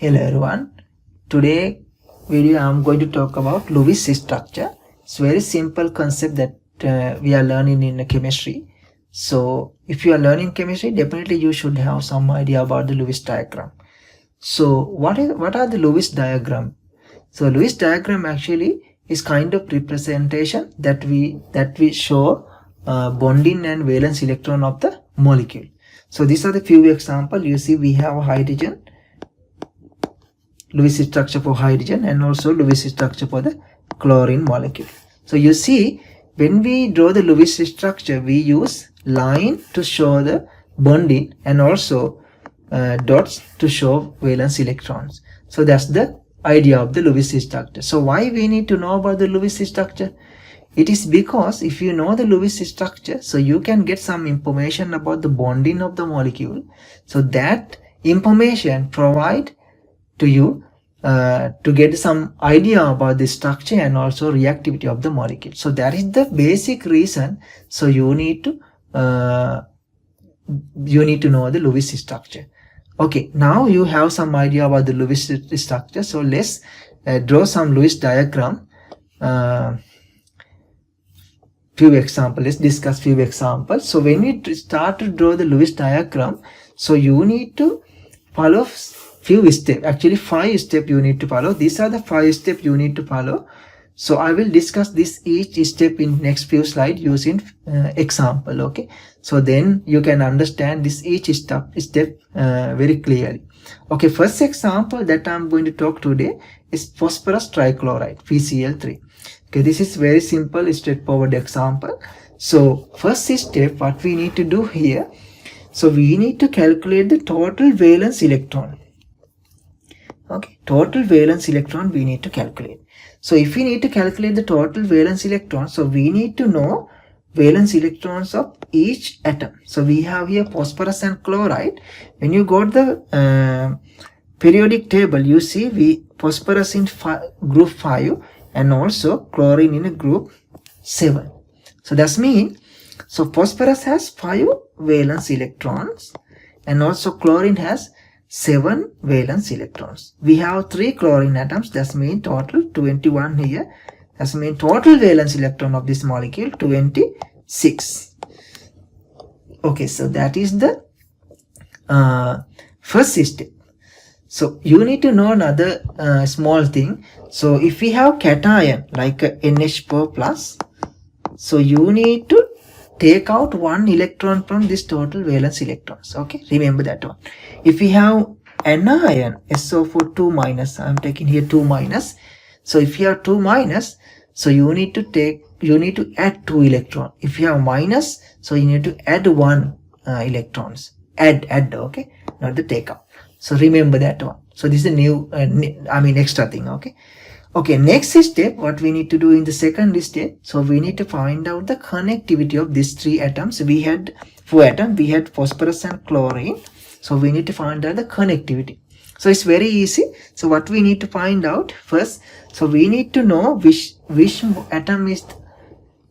Hello everyone. Today video I am going to talk about Lewis structure. It's very simple concept that we are learning in chemistry. So if you are learning chemistry, definitely you should have some idea about the Lewis diagram. So what are the Lewis diagram? So Lewis diagram actually is kind of representation that we show bonding and valence electron of the molecule. So these are the few examples. You see we have hydrogen, Lewis structure for hydrogen, and also Lewis structure for the chlorine molecule. So you see when we draw the Lewis structure, we use line to show the bonding and also dots to show valence electrons. So that's the idea of the Lewis structure. So why we need to know about the Lewis structure? It is because if you know the Lewis structure, so you can get some information about the bonding of the molecule. So that information provide to you to get some idea about the structure and also reactivity of the molecule. So that is the basic reason. So you need to know the Lewis structure. Okay, now you have some idea about the Lewis structure. So let's draw some Lewis diagram. Few examples. Let's discuss few examples. So when we start to draw the Lewis diagram, so you need to follow few steps. Actually 5 steps you need to follow. These are the 5 steps you need to follow. So I will discuss this each step in next few slides using example. Okay, so then you can understand this each step very clearly. Okay, first example that I'm going to talk today is phosphorus trichloride, PCl3. Okay, this is very simple, straightforward example. So first step, what we need to do here, so we need to calculate the total valence electron. Okay, total valence electron we need to calculate. So if we need to calculate the total valence electron, so we need to know valence electrons of each atom. So we have here phosphorus and chloride. When you got the periodic table, you see phosphorus in group 5 and also chlorine in group 7. So that's mean, so phosphorus has 5 valence electrons and also chlorine has 7 valence electrons. We have 3 chlorine atoms, that's mean total 21 here. That's mean total valence electron of this molecule 26. Okay, so that is the first step. So you need to know another small thing. So if we have cation like NH4 plus, so you need to take out 1 electron from this total valence electrons. Okay, remember that one. If we have anion SO4 2 minus, I'm taking here 2 minus. So if you have 2 minus, so you need to add 2 electron. If you have minus, so you need to add 1 electrons. Add, okay, not the take out. So remember that one. So this is a new, extra thing. Okay, next step, what we need to do in the second step, so we need to find out the connectivity of these 3 atoms. We had 4 atoms, we had phosphorus and chlorine. So we need to find out the connectivity. So it's very easy. So what we need to find out first, so we need to know which atom is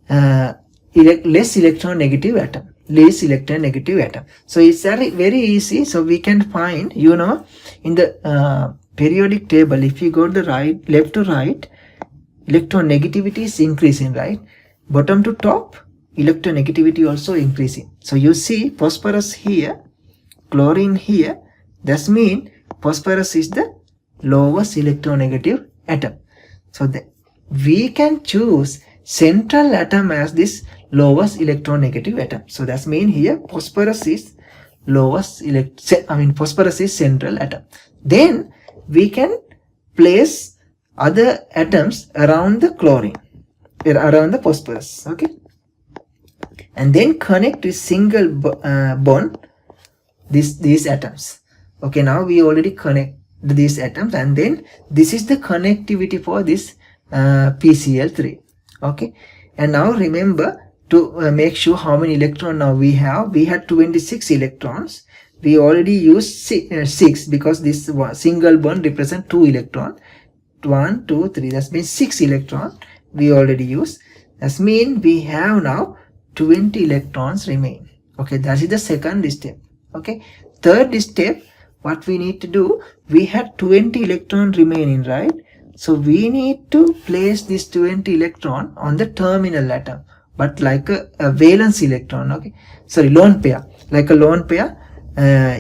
less electron negative atom. Less electron negative atom. So it's very easy. So we can find, in the periodic table, if you go to the left to right, electron negativity is increasing, right? Bottom to top, electron negativity also increasing. So you see phosphorus here, chlorine here. That means phosphorus is the lowest electronegative atom. So we can choose central atom as this lowest electronegative atom. So that means here phosphorus is phosphorus is central atom. Then we can place other atoms around the chlorine, around the phosphorus. Okay, and then connect with single bond these atoms. Okay, now we already connect these atoms, and then this is the connectivity for this PCl3. Okay, and now remember to make sure how many electrons now we have. We had 26 electrons. We already used 6 because this single bond represents 2 electrons. 1, 2, 3. That means 6 electrons we already used. That means we have now 20 electrons remain. Okay, that is the second step. Okay, third step, what we need to do, we had 20 electron remaining, right? So we need to place this 20 electron on the terminal atom, but like a valence electron, okay, sorry, lone pair, like a lone pair.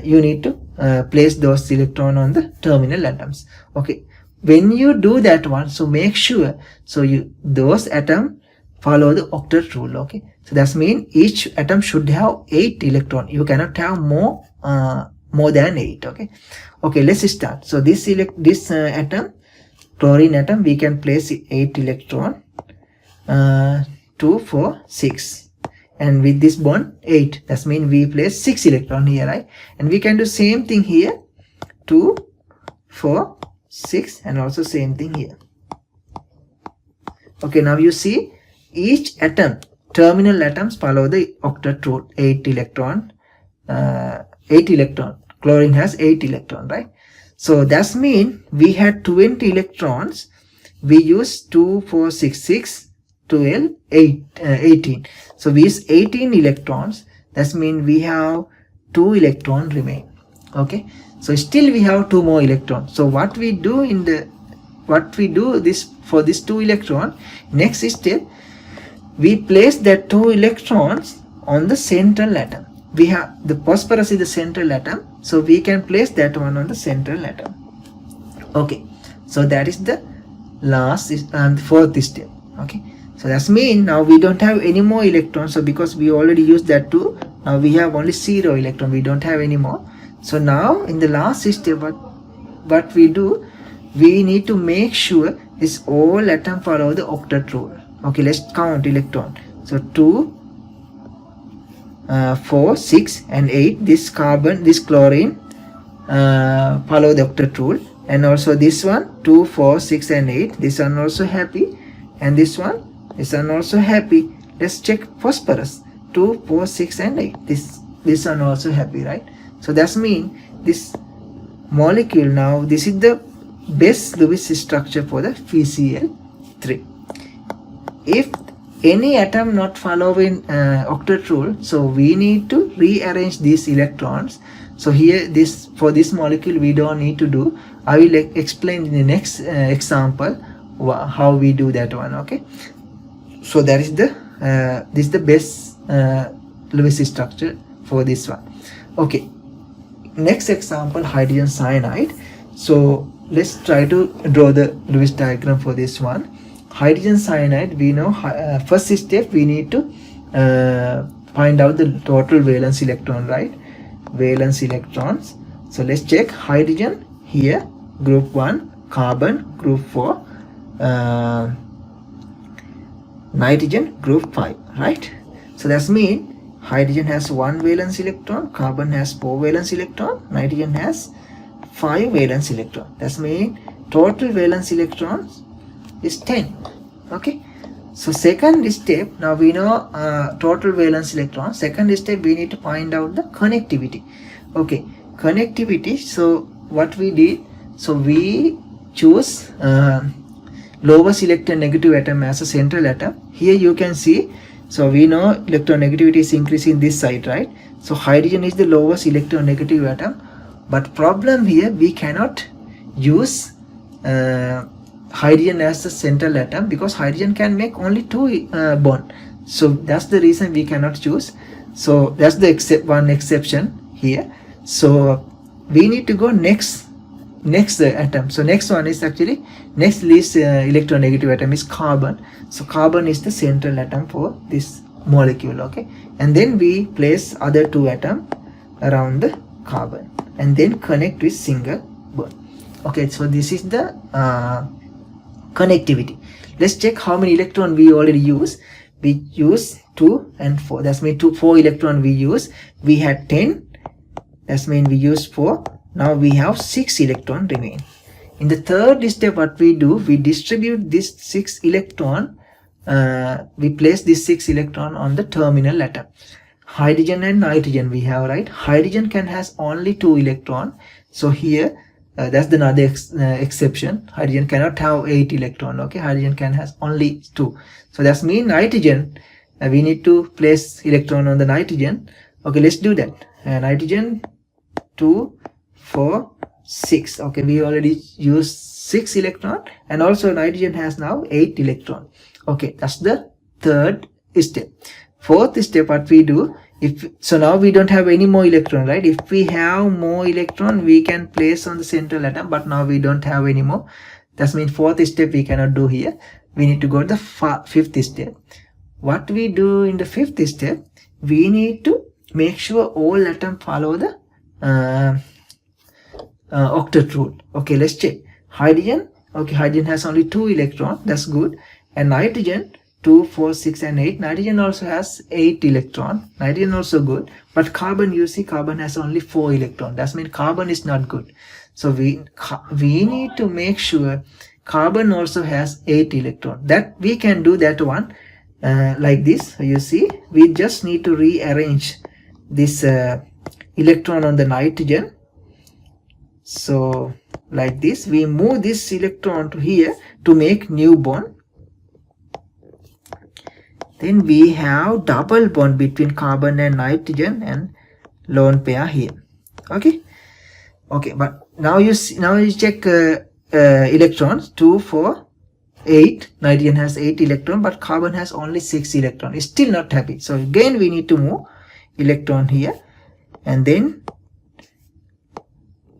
You need to place those electron on the terminal atoms. Okay, when you do that one, so make sure so those atom follow the octet rule. Okay, so that means each atom should have 8 electron. You cannot have more than 8. Okay, let's start. So this atom, chlorine atom, we can place 8 electron, 2 4 6, and with this bond 8, that means we place 6 electron here, right? And we can do same thing here, 2 4 6, and also same thing here. Okay, now you see each atom, terminal atoms follow the octet rule, 8 electron, 8 electron. Chlorine has 8 electron, right? So that means we had 20 electrons. We use 2 4 6 6 12 8 18. So we use 18 electrons. That means we have 2 electrons remain. Okay, so still we have 2 more electrons. So what we do this for this 2 electron, next step, we place that 2 electrons on the central atom. We have the phosphorus is the central atom, so we can place that one on the central atom. Okay, so that is the last and fourth step. Okay, so that means now we don't have any more electrons. So because we already used that 2, now we have only 0 electron, we don't have any more. So now in the last step, what we do, we need to make sure this all atom follow the octet rule. Okay, let's count electron. So 2 4 6 and 8, this carbon, this chlorine follow the octet rule, and also this one 2 4 6 and 8, this one also happy, and this one also happy. Let's check phosphorus, 2 4 6 and 8, this one also happy, right? So that means this molecule, now this is the best Lewis structure for the PCl3. If any atom not following octet rule, so we need to rearrange these electrons. So here for this molecule we don't need to do. I will explain in the next example how we do that one. Okay, so that is this is the best Lewis structure for this one. Okay, next example, hydrogen cyanide. So let's try to draw the Lewis diagram for this one. Hydrogen cyanide, we know first step we need to find out the total valence electron, right? Valence electrons. So let's check hydrogen here, group 1, carbon group 4, nitrogen group 5, right? So that means hydrogen has 1 valence electron, carbon has 4 valence electron, nitrogen has 5 valence electron. That means total valence electrons is 10. Okay, so second step, now we know total valence electron. Second step, we need to find out the connectivity. Okay, connectivity. So what we did, so we choose lowest electronegative atom as a central atom. Here you can see, so we know electronegativity is increasing this side, right? So hydrogen is the lowest electronegative atom, but problem here, we cannot use hydrogen as the central atom because hydrogen can make only 2 bond. So that's the reason we cannot choose. So that's the one exception here. So we need to go next atom. So next one is actually next least electronegative atom is carbon. So carbon is the central atom for this molecule. Okay, and then we place other 2 atoms around the carbon and then connect with single bond. Okay, so this is the connectivity. Let's check how many electron we already use. We use 2 and 4. That means 4 electron we use. We had 10. That means we use 4. Now we have 6 electron remain. In the third step, what we do, we distribute this 6 electron. We place this 6 electron on the terminal atom. Hydrogen and nitrogen we have, right? Hydrogen can has only 2 electron. So here that's another exception. Hydrogen cannot have 8 electron. Okay, hydrogen can has only 2. So that's mean nitrogen, we need to place electron on the nitrogen. Okay, let's do that. Nitrogen 2 4, 6. Okay, we already used 6 electron, and also nitrogen has now 8 electron. Okay, that's the third step. Fourth step, what we do, so now we don't have any more electron, right? If we have more electron, we can place on the central atom, but now we don't have any more. That means fourth step we cannot do here. We need to go to the fifth step. What we do in the fifth step, we need to make sure all atoms follow the octet rule. Okay, let's check. Hydrogen, okay, hydrogen has only 2 electrons, that's good. And nitrogen, 2, 4, 6 and 8. Nitrogen also has 8 electrons. Nitrogen also good. But carbon, you see, carbon has only 4 electrons. That means carbon is not good. So we need to make sure carbon also has 8 electrons. That we can do that one like this. You see, we just need to rearrange this electron on the nitrogen. So like this, we move this electron to here to make new bond. Then we have double bond between carbon and nitrogen and lone pair here. Okay, but now you see, now you check electrons. 2, 4, 8. Nitrogen has 8 electrons, but carbon has only 6 electrons. It's still not happy. So again we need to move electron here, and then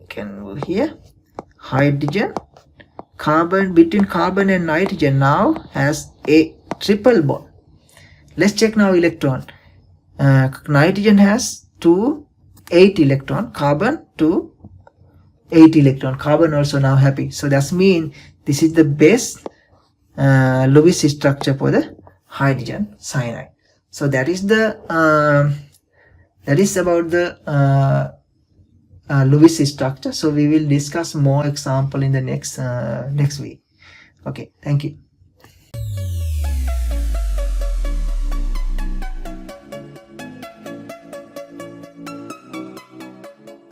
can move here. Hydrogen, carbon, between carbon and nitrogen now has a triple bond. Let's check now electron. Nitrogen has 2, 8 electron. Carbon 2, 8 electron. Carbon also now happy. So that means this is the best Lewis structure for the hydrogen cyanide. So that is the that is about the Lewis structure. So we will discuss more example in the next week. Okay, thank you.